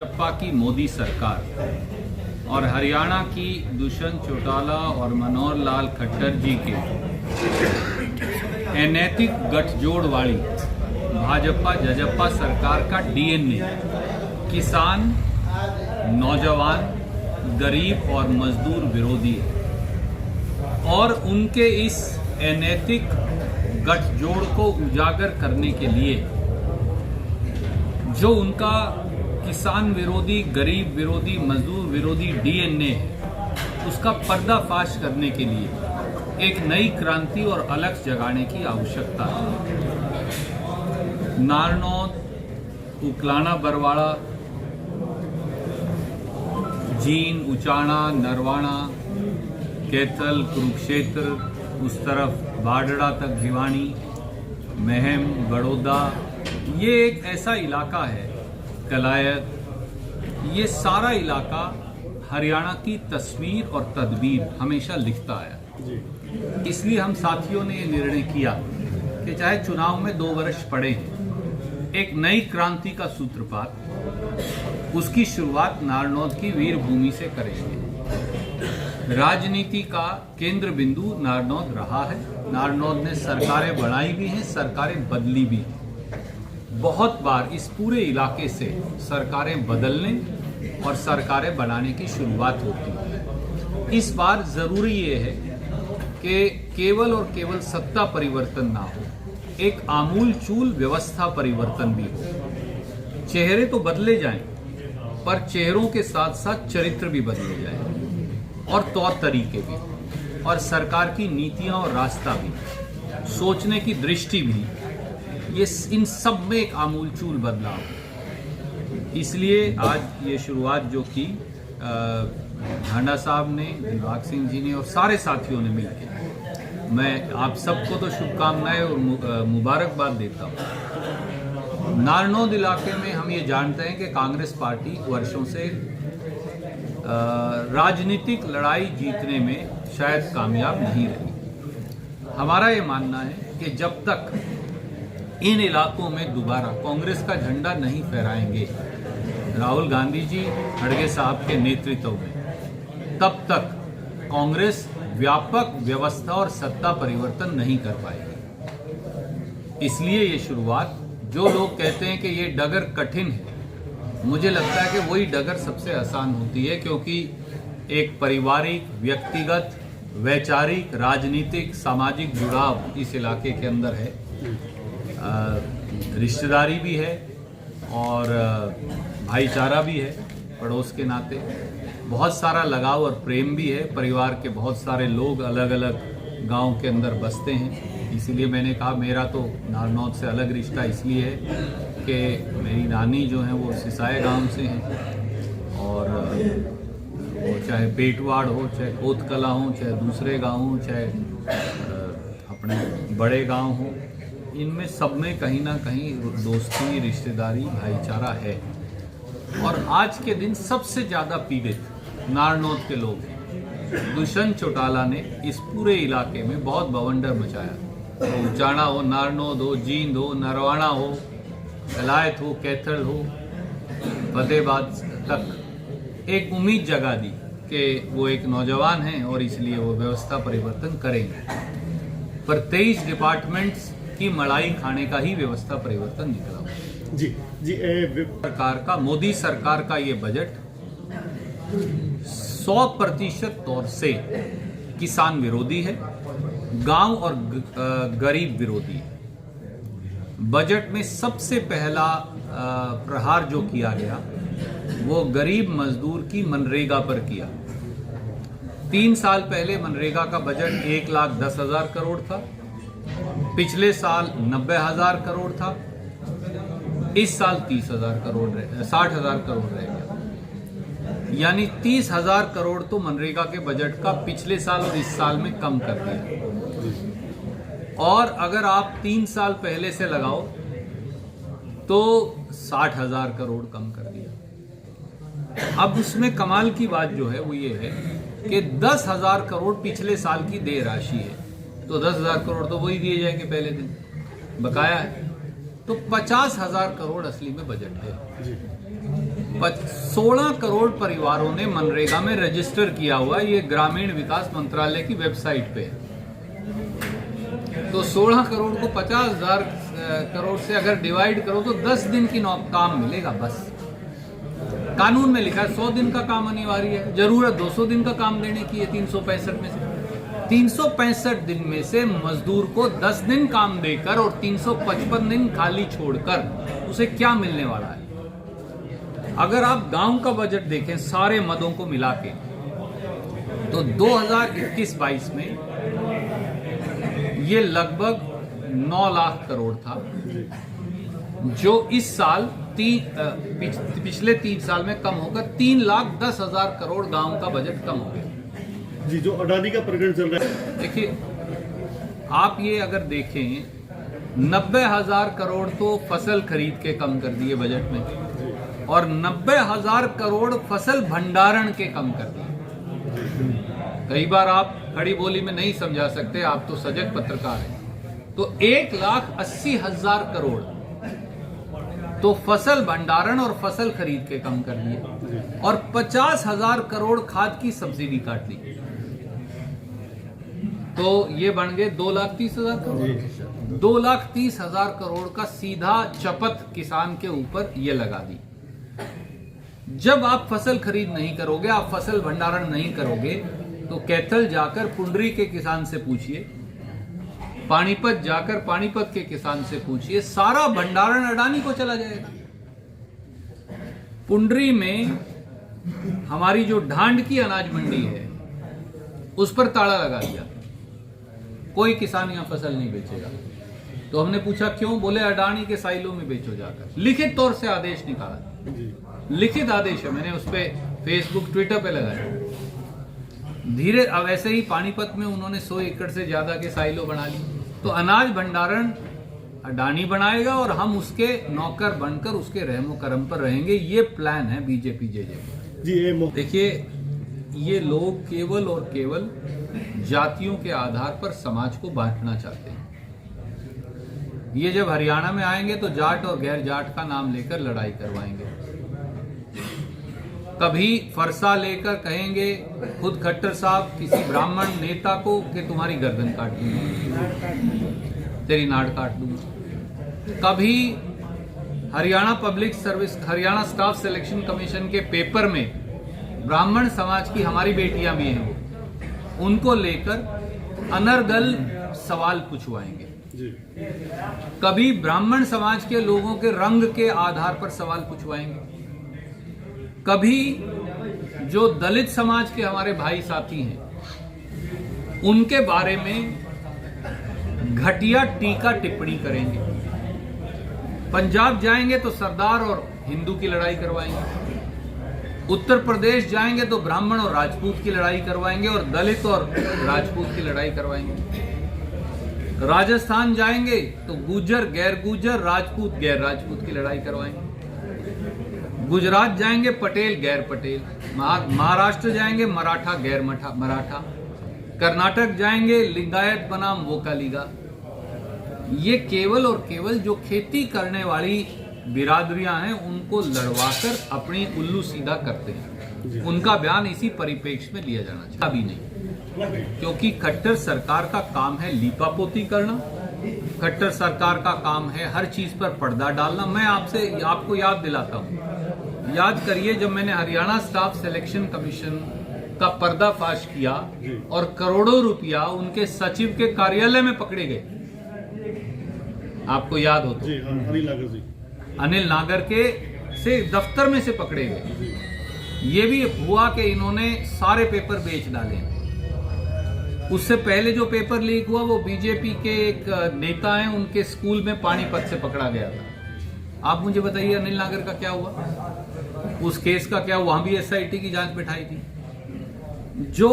भाजपा की मोदी सरकार और हरियाणा की दुष्यंत चौटाला और मनोहर लाल खट्टर जी के अनैतिक गठजोड़ वाली भाजपा जजपा सरकार का डीएनए किसान, नौजवान, गरीब और मजदूर विरोधी है और उनके इस अनैतिक गठजोड़ को उजागर करने के लिए जो उनका किसान विरोधी, गरीब विरोधी, मजदूर विरोधी डीएनए है, उसका पर्दाफाश करने के लिए एक नई क्रांति और अलख जगाने की आवश्यकता है। नारनौल, उकलाना, बरवाड़ा, जींद, उचाना, नरवाना, कैथल, कुरुक्षेत्र, उस तरफ बाडड़ा तक भिवानी, महम, बड़ौदा, ये एक ऐसा इलाका है, कलायत, ये सारा इलाका हरियाणा की तस्वीर और तदबीर हमेशा लिखता आया। इसलिए हम साथियों ने ये निर्णय किया कि चाहे चुनाव में 2 वर्ष पड़े हैं, एक नई क्रांति का सूत्रपात, उसकी शुरुआत नारनौल की वीर भूमि से करेंगे। राजनीति का केंद्र बिंदु नारनौल रहा है। नारनौल ने सरकारें बनाई भी हैं, सरकारें बदली भी हैं। बहुत बार इस पूरे इलाके से सरकारें बदलने और सरकारें बनाने की शुरुआत होती है। इस बार जरूरी ये है कि केवल और केवल सत्ता परिवर्तन ना हो, एक आमूलचूल व्यवस्था परिवर्तन भी हो। चेहरे तो बदले जाएं, पर चेहरों के साथ साथ चरित्र भी बदले जाएं और तौर तरीके भी, और सरकार की नीतियां और रास्ता भी, सोचने की दृष्टि भी, ये इन सब में एक आमूलचूल बदलाव। इसलिए आज ये शुरुआत जो की ढांडा साहब ने, दिलबाग सिंह जी ने और सारे साथियों ने मिलकर, मैं आप सबको तो शुभकामनाएं और मुबारकबाद देता हूँ। नारनौल इलाके में हम ये जानते हैं कि कांग्रेस पार्टी वर्षों से राजनीतिक लड़ाई जीतने में शायद कामयाब नहीं रही। हमारा ये मानना है कि जब तक इन इलाकों में दोबारा कांग्रेस का झंडा नहीं फहराएंगे राहुल गांधी जी, खड़गे साहब के नेतृत्व में, तब तक कांग्रेस व्यापक व्यवस्था और सत्ता परिवर्तन नहीं कर पाएगी। इसलिए ये शुरुआत, जो लोग कहते हैं कि ये डगर कठिन है, मुझे लगता है कि वही डगर सबसे आसान होती है, क्योंकि एक पारिवारिक, व्यक्तिगत, वैचारिक, राजनीतिक, सामाजिक जुड़ाव इस इलाके के अंदर है। रिश्तेदारी भी है और भाईचारा भी है, पड़ोस के नाते बहुत सारा लगाव और प्रेम भी है। परिवार के बहुत सारे लोग अलग अलग गांव के अंदर बसते हैं। इसीलिए मैंने कहा मेरा तो नारनौल से अलग रिश्ता इसलिए है कि मेरी नानी जो है वो सिसाए गांव से हैं, और वो चाहे पेटवाड़ हो, चाहे कोतकला हो, चाहे दूसरे गाँव हो, चाहे अपने बड़े गाँव हो, इनमें सब में कहीं ना कहीं दोस्ती, रिश्तेदारी, भाईचारा है। और आज के दिन सबसे ज़्यादा पीड़ित नारनौल के लोग हैं। दुष्यंत चौटाला ने इस पूरे इलाके में बहुत बवंडर मचाया। तो उचाना हो, नारनौल हो, जींद हो, नरवाना हो, कलायत हो, कैथल हो, फतेहाबाद तक एक उम्मीद जगा दी कि वो एक नौजवान हैं और इसलिए वो व्यवस्था परिवर्तन करेंगे। पर 23 डिपार्टमेंट्स की मड़ाई खाने का ही व्यवस्था परिवर्तन निकला। जी सरकार का, मोदी सरकार का ये बजट 100% तौर से किसान विरोधी है, गांव और गरीब विरोधी है। बजट में सबसे पहला प्रहार जो किया गया वो गरीब मजदूर की मनरेगा पर किया। 3 साल पहले मनरेगा का बजट 1,10,000 करोड़ था, पिछले साल 90,000 करोड़ था, इस साल 60,000 करोड़ रह गया। यानी 30,000 करोड़ तो मनरेगा के बजट का पिछले साल और इस साल में कम कर दिया। और अगर आप 3 साल पहले से लगाओ तो 60,000 करोड़ कम कर दिया। अब उसमें कमाल की बात जो है वो ये है कि 10,000 करोड़ पिछले साल की देय राशि है, तो 10,000 करोड़ तो वही दिए जाएंगे पहले दिन, बकाया है। तो 50,000 करोड़ असली में बजट है। 16 करोड़ परिवारों ने मनरेगा में रजिस्टर किया हुआ, ये ग्रामीण विकास मंत्रालय की वेबसाइट पे है। तो 16 करोड़ को 50,000 करोड़ से अगर डिवाइड करो तो 10 दिन की काम मिलेगा बस। कानून में लिखा है 100 दिन का काम अनिवार्य है, जरूरत 200 दिन का काम देने की है 365 में से। 365 दिन में से मजदूर को 10 दिन काम देकर और 355 दिन खाली छोड़कर उसे क्या मिलने वाला है? अगर आप गांव का बजट देखें सारे मदों को मिला के तो 2021-22 में ये लगभग 9 लाख करोड़ था, जो इस साल पिछले 3 साल में कम होकर 3,10,000 करोड़ गांव का बजट कम हो गया जी। जो अडानी का प्रकरण चल रहा है, देखिए आप ये अगर देखें 90,000 करोड़ तो फसल खरीद के कम कर दिए बजट में और 90,000 करोड़ फसल भंडारण के कम कर दिए। कई बार आप खड़ी बोली में नहीं समझा सकते, आप तो सजग पत्रकार हैं। तो 1,80,000 करोड़ तो फसल भंडारण और फसल खरीद के कम कर दिए और 50,000 करोड़ खाद की सब्सिडी काट ली, तो ये बन गए 2,30,000 करोड़। 2,30,000 करोड़ का सीधा चपत किसान के ऊपर ये लगा दी। जब आप फसल खरीद नहीं करोगे, आप फसल भंडारण नहीं करोगे, तो कैथल जाकर पुंडरी के किसान से पूछिए, पानीपत जाकर पानीपत के किसान से पूछिए, सारा भंडारण अडानी को चला जाएगा। पुंडरी में हमारी जो ढांड की अनाज मंडी है उस पर ताला लगा दिया, कोई किसान यहां फसल नहीं बेचेगा। तो हमने पूछा क्यों? बोले अडानी के साइलों में बेचो जाकर। लिखित तौर से आदेश निकाला, लिखित आदेश है, मैंने उस पर फेसबुक ट्विटर पे लगाया। धीरे अब ऐसे ही पानीपत में उन्होंने 100 एकड़ से ज्यादा के साइलो बना ली, तो अनाज भंडारण अडानी बनाएगा और हम उसके नौकर बनकर उसके रहमो करम पर रहेंगे। ये प्लान है बीजेपी जेजेपी जी। देखिए ये लोग केवल और केवल जातियों के आधार पर समाज को बांटना चाहते हैं। ये जब हरियाणा में आएंगे तो जाट और गैर जाट का नाम लेकर लड़ाई करवाएंगे। कभी फरसा लेकर कहेंगे खुद खट्टर साहब किसी ब्राह्मण नेता को कि तुम्हारी गर्दन काट दूंगा, तेरी नाड़ काट दूंगा। कभी Haryana public service, Haryana staff selection commission के पेपर में ब्राह्मण समाज की हमारी बेटियां भी हैं, वो उनको लेकर अनर्गल सवाल पूछवाएंगे। कभी ब्राह्मण समाज के लोगों के रंग के आधार पर सवाल पूछवाएंगे। कभी जो दलित समाज के हमारे भाई साथी हैं उनके बारे में घटिया टीका टिप्पणी करेंगे। पंजाब जाएंगे तो सरदार और हिंदू की लड़ाई करवाएंगे। उत्तर प्रदेश जाएंगे तो ब्राह्मण और राजपूत की लड़ाई करवाएंगे और दलित और राजपूत की लड़ाई करवाएंगे। राजस्थान जाएंगे तो गुजर गैर गुजर, राजपूत गैर राजपूत की लड़ाई करवाएंगे। गुजरात जाएंगे पटेल गैर पटेल, महाराष्ट्र जाएंगे मराठा गैर मराठा, कर्नाटक जाएंगे लिंगायत बनाम वोकालिगा। ये केवल और केवल जो खेती करने वाली बिरादरियां हैं उनको लड़वाकर अपनी उल्लू सीधा करते हैं। उनका बयान इसी परिप्रेक्ष्य में लिया जाना चाहिए, अभी नहीं, क्योंकि खट्टर सरकार का काम है लीपापोती करना। खट्टर सरकार का काम है हर चीज पर पर्दा डालना। मैं आपको याद दिलाता हूं, याद करिए जब मैंने हरियाणा स्टाफ सिलेक्शन कमीशन का पर्दाफाश किया और करोड़ों रुपया उनके सचिव के कार्यालय में पकड़े गए, आपको याद हो तो? जी, अनिल नागर के से दफ्तर में से पकड़े गए। ये भी हुआ कि इन्होंने सारे पेपर बेच डाले। उससे पहले जो पेपर लीक हुआ वो बीजेपी के एक नेता हैं, उनके स्कूल में पानीपत से पकड़ा गया था। आप मुझे बताइए अनिल नागर का क्या हुआ, उस केस का क्या हुआ? वहां भी एसआईटी की जांच बिठाई थी। जो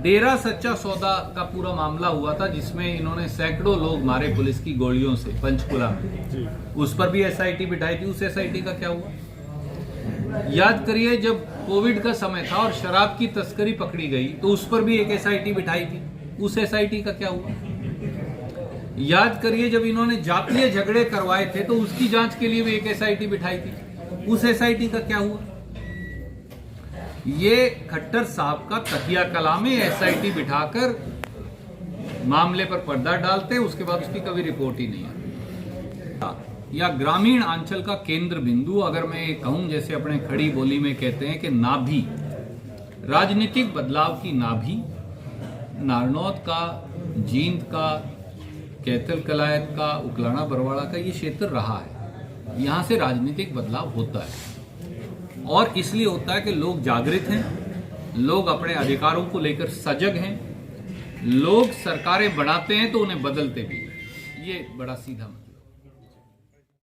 डेरा सच्चा सौदा का पूरा मामला हुआ था जिसमें इन्होंने सैकड़ों लोग मारे पुलिस की गोलियों से पंचकुला में, उस पर भी एसआईटी बिठाई थी। उस एसआईटी का क्या हुआ? याद करिए जब कोविड का समय था और शराब की तस्करी पकड़ी गई तो उस पर भी एक एसआईटी बिठाई थी, उस एसआईटी का क्या हुआ? याद करिए जब इन्होंने जातीय झगड़े करवाए थे तो उसकी जांच के लिए भी एक एसआईटी बिठाई थी, उस एसआईटी का क्या हुआ? ये खट्टर साहब का तकिया कला में एसआईटी बिठाकर मामले पर पर्दा डालते, उसके बाद उसकी कभी रिपोर्ट ही नहीं आती। या ग्रामीण अंचल का केंद्र बिंदु, अगर मैं ये कहूं जैसे अपने खड़ी बोली में कहते हैं कि नाभि, राजनीतिक बदलाव की नाभि नारनौत का, जींद का, कैथल कलायत का, उकलाना बरवाड़ा का ये क्षेत्र रहा है। यहां से राजनीतिक बदलाव होता है और इसलिए होता है कि लोग जागृत हैं, लोग अपने अधिकारों को लेकर सजग हैं, लोग सरकारें बनाते हैं तो उन्हें बदलते भी हैं। ये बड़ा सीधा